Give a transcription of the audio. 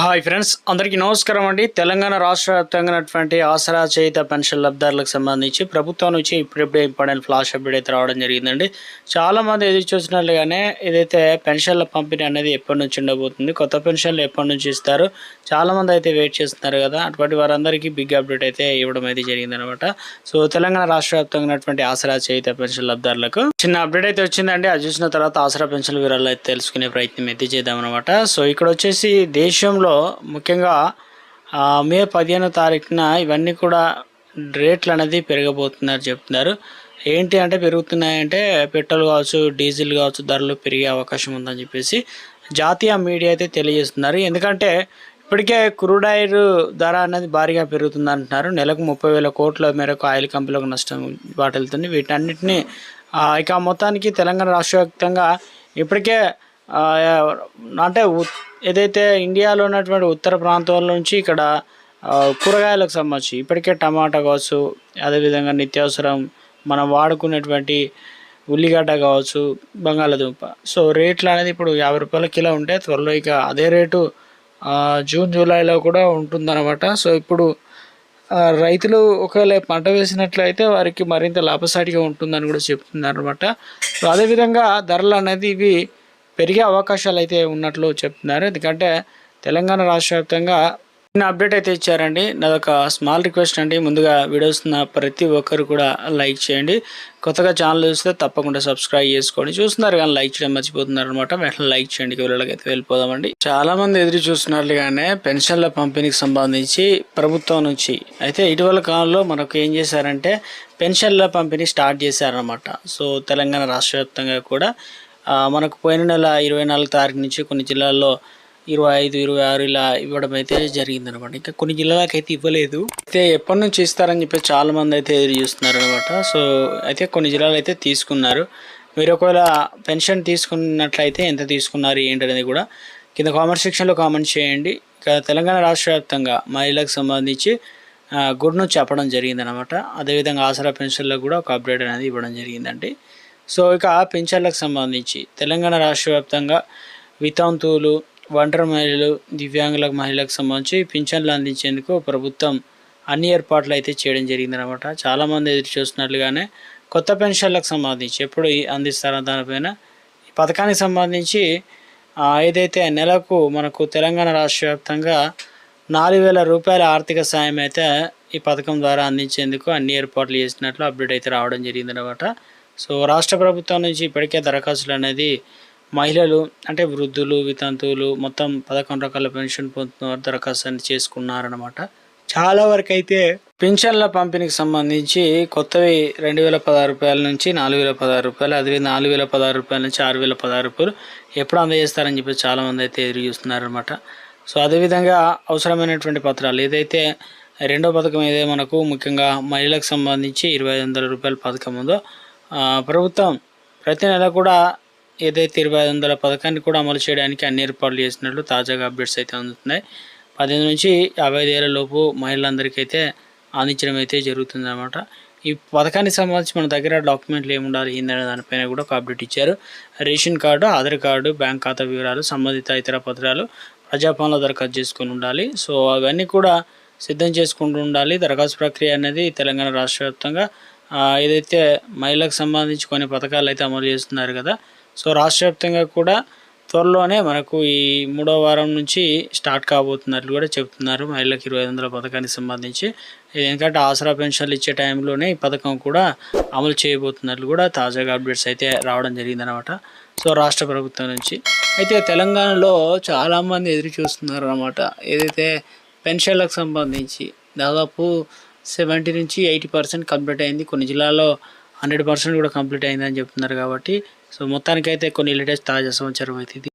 Hi friends, అందరికీ నమస్కారం అండి. తెలంగాణ రాష్ట్ర వ్యాప్తంగా ఉన్నటువంటి ఆసరా చేయుత పెన్షన్ లబ్ధిదారులకు సంబంధించి ప్రభుత్వం నుంచి ఇప్పుడిప్పుడే ఇంపార్టెంట్ ఫ్లాష్ అప్డేట్ అయితే రావడం జరిగిందండి. చాలామంది ఎదురు చూసినట్లుగానే ఏదైతే పెన్షన్ల పంపిణీ అనేది ఎప్పటి నుంచి ఉండబోతుంది, కొత్త పెన్షన్లు ఎప్పటి నుంచి ఇస్తారు, చాలామంది అయితే వెయిట్ చేస్తున్నారు కదా. అటువంటి వారందరికీ బిగ్ అప్డేట్ అయితే ఇవ్వడం అయితే జరిగిందనమాట. సో తెలంగాణ రాష్ట్ర వ్యాప్తంగా ఉన్నటువంటి ఆసరా చేయుత పెన్షన్ లబ్ధిదారులకు చిన్న అప్డేట్ అయితే వచ్చిందండి. అది చూసిన తర్వాత ఆసరా పెన్షన్ వివరాలు అయితే తెలుసుకునే ప్రయత్నం అయితే చేద్దామన్నమాట. సో ఇక్కడ వచ్చేసి దేశంలో ముఖ్యంగా మే 15వ తారీఖున ఇవన్నీ కూడా రేట్లు అనేది పెరగబోతున్నారు చెప్తున్నారు. ఏంటి అంటే పెరుగుతున్నాయంటే పెట్రోల్ కావచ్చు, డీజిల్ కావచ్చు, ధరలు పెరిగే అవకాశం ఉందని చెప్పేసి జాతీయ మీడియా అయితే తెలియజేస్తున్నారు. ఎందుకంటే ఇప్పటికే క్రూడ్ ఆయిల్ ధర అనేది భారీగా పెరుగుతుంది అంటున్నారు. నెలకు 30,000 కోట్ల మేరకు ఆయిల్ కంపెనీలకు నష్టం వాటిల్తుంది. వీటన్నిటిని ఇక మొత్తానికి తెలంగాణ రాష్ట్ర వ్యాప్తంగా ఇప్పటికే అంటే ఏదైతే ఇండియాలో ఉన్నటువంటి ఉత్తర ప్రాంతాల నుంచి ఇక్కడ కూరగాయలకు సంబంధించి ఇప్పటికే టమాటా కావచ్చు, అదేవిధంగా నిత్యావసరం మనం వాడుకునేటువంటి ఉల్లిగడ్డ కావచ్చు, బంగాళాదుంప, సో రేట్లు అనేది ఇప్పుడు 50 రూపాయల కిలో ఉంటే త్వరలో ఇక అదే రేటు జూన్ జూలైలో కూడా ఉంటుందన్నమాట. సో ఇప్పుడు రైతులు ఒకవేళ పంట వేసినట్లయితే వారికి మరింత లాభసాటిగా ఉంటుందని కూడా చెప్తున్నారు అనమాట. సో అదేవిధంగా ధరలు అనేది ఇవి పెరిగే అవకాశాలు అయితే ఉన్నట్లు చెప్తున్నారు. ఎందుకంటే తెలంగాణ రాష్ట్ర వ్యాప్తంగా చిన్న అప్డేట్ అయితే ఇచ్చారండి. నాదొక స్మాల్ రిక్వెస్ట్ అండి, ముందుగా వీడియోస్ ప్రతి ఒక్కరు కూడా లైక్ చేయండి. కొత్తగా ఛానల్ చూస్తే తప్పకుండా సబ్స్క్రైబ్ చేసుకోండి. చూస్తున్నారు కానీ లైక్ చేయడం మర్చిపోతున్నారు అనమాట. వెంటనే లైక్ చేయండి. వీళ్ళకైతే వెళ్ళిపోదామండి. చాలా మంది ఎదురు చూస్తున్నట్లుగానే పెన్షన్ల పంపిణీకి సంబంధించి ప్రభుత్వం నుంచి అయితే ఇటీవల కాలంలో మనకు ఏం చేశారంటే పెన్షన్ల పంపిణీ స్టార్ట్ చేశారనమాట. సో తెలంగాణ రాష్ట్ర వ్యాప్తంగా కూడా మనకు పోయిన నెల 24 తారీఖు నుంచి కొన్ని జిల్లాల్లో 25, 26 ఇలా ఇవ్వడం అయితే జరిగిందనమాట. ఇంకా కొన్ని జిల్లాలకు అయితే ఇవ్వలేదు. అయితే ఎప్పటి నుంచి ఇస్తారని చెప్పి చాలామంది అయితే ఎదురు చూస్తున్నారు అనమాట. సో అయితే కొన్ని జిల్లాలు అయితే తీసుకున్నారు. మీరు ఒకవేళ పెన్షన్ తీసుకున్నట్లయితే ఎంత తీసుకున్నారు ఏంటనేది కూడా కింద కామెంట్ సెక్షన్లో కామెంట్ చేయండి. ఇక తెలంగాణ రాష్ట్ర వ్యాప్తంగా మహిళలకు సంబంధించి గుడ్ న్యూస్ చెప్పడం జరిగిందనమాట. అదేవిధంగా ఆసరా పెన్షన్లకు కూడా ఒక అప్డేట్ అనేది ఇవ్వడం జరిగిందండి. సో ఇక పెన్షన్లకు సంబంధించి తెలంగాణ రాష్ట్ర వ్యాప్తంగా వితంతువులు, ఒంటరి మహిళలు, దివ్యాంగులకు మహిళలకు సంబంధించి పింఛన్లు అందించేందుకు ప్రభుత్వం అన్ని ఏర్పాట్లు అయితే చేయడం జరిగిందనమాట. చాలామంది ఎదురు చూస్తున్నట్లుగానే కొత్త పెన్షన్లకు సంబంధించి ఎప్పుడు అందిస్తారో దానిపైన ఈ పథకానికి సంబంధించి ఏదైతే నెలకు మనకు తెలంగాణ రాష్ట్ర వ్యాప్తంగా 4,000 రూపాయల ఆర్థిక సాయం అయితే ఈ పథకం ద్వారా అందించేందుకు అన్ని ఏర్పాట్లు చేసినట్లు అప్డేట్ అయితే రావడం జరిగిందనమాట. సో రాష్ట్ర ప్రభుత్వం నుంచి ఇప్పటికే దరఖాస్తులు అనేది మహిళలు అంటే వృద్ధులు, వితంతువులు మొత్తం 11 రకాల పెన్షన్ పొందుతున్నారు, దరఖాస్తు అని చేసుకున్నారనమాట. చాలా వరకు అయితే పెన్షన్ల పంపిణీకి సంబంధించి కొత్తవి 2,016 రూపాయల నుంచి 4,016 రూపాయలు, అదే 4,016 రూపాయల నుంచి 6,016 రూపాయలు ఎప్పుడు అందజేస్తారని చెప్పి చాలామంది అయితే ఎదురు చూస్తున్నారనమాట. సో అదేవిధంగా అవసరమైనటువంటి పత్రాలు ఏదైతే రెండో పథకం ఏదైతే మనకు ముఖ్యంగా మహిళలకు సంబంధించి 2,500 రూపాయల పథకం ఉందో ప్రభుత్వం ప్రతి నెల కూడా ఏదైతే 2,500 పథకాన్ని కూడా అమలు చేయడానికి అన్ని ఏర్పాట్లు చేసినట్లు తాజాగా అప్డేట్స్ అయితే అందుతున్నాయి. 18 నుంచి 55 ఏళ్ల లోపు మహిళలందరికీ అయితే అందించడం అయితే జరుగుతుంది అనమాట. ఈ పథకానికి సంబంధించి మన దగ్గర డాక్యుమెంట్లు ఏమి ఉండాలి ఏందనే దానిపైన కూడా ఒక అప్డేట్ ఇచ్చారు. Ration card, Aadhaar card, bank ఖాతా వివరాలు, సంబంధిత ఇతర పత్రాలు ప్రజాపాలనలో దరఖాస్తు చేసుకుని ఉండాలి. సో అవన్నీ కూడా సిద్ధం చేసుకుంటూ ఉండాలి. దరఖాస్తు ప్రక్రియ అనేది తెలంగాణ రాష్ట్ర వ్యాప్తంగా ఏదైతే మహిళలకు సంబంధించి కొన్ని పథకాలు అయితే అమలు చేస్తున్నారు కదా. సో రాష్ట్ర వ్యాప్తంగా కూడా త్వరలోనే మనకు ఈ 3వ వారం నుంచి స్టార్ట్ కాబోతున్నట్లు కూడా చెప్తున్నారు. మహిళలకు 2,500 పథకానికి సంబంధించి ఎందుకంటే ఆసరా పెన్షన్లు ఇచ్చే టైంలోనే ఈ పథకం కూడా అమలు చేయబోతున్నట్లు కూడా తాజాగా అప్డేట్స్ అయితే రావడం జరిగిందనమాట. సో రాష్ట్ర ప్రభుత్వం నుంచి అయితే తెలంగాణలో చాలామంది ఎదురు చూస్తున్నారు అనమాట. ఏదైతే పెన్షన్లకు సంబంధించి దాదాపు 70 నుంచి 80% కంప్లీట్ అయింది. కొన్ని జిల్లాల్లో 100% కూడా కంప్లీట్ అయిందని చెప్తున్నారు. కాబట్టి సో మొత్తానికైతే కొన్ని లేటెస్ట్ తాజా సమాచారం అయితే ఇది.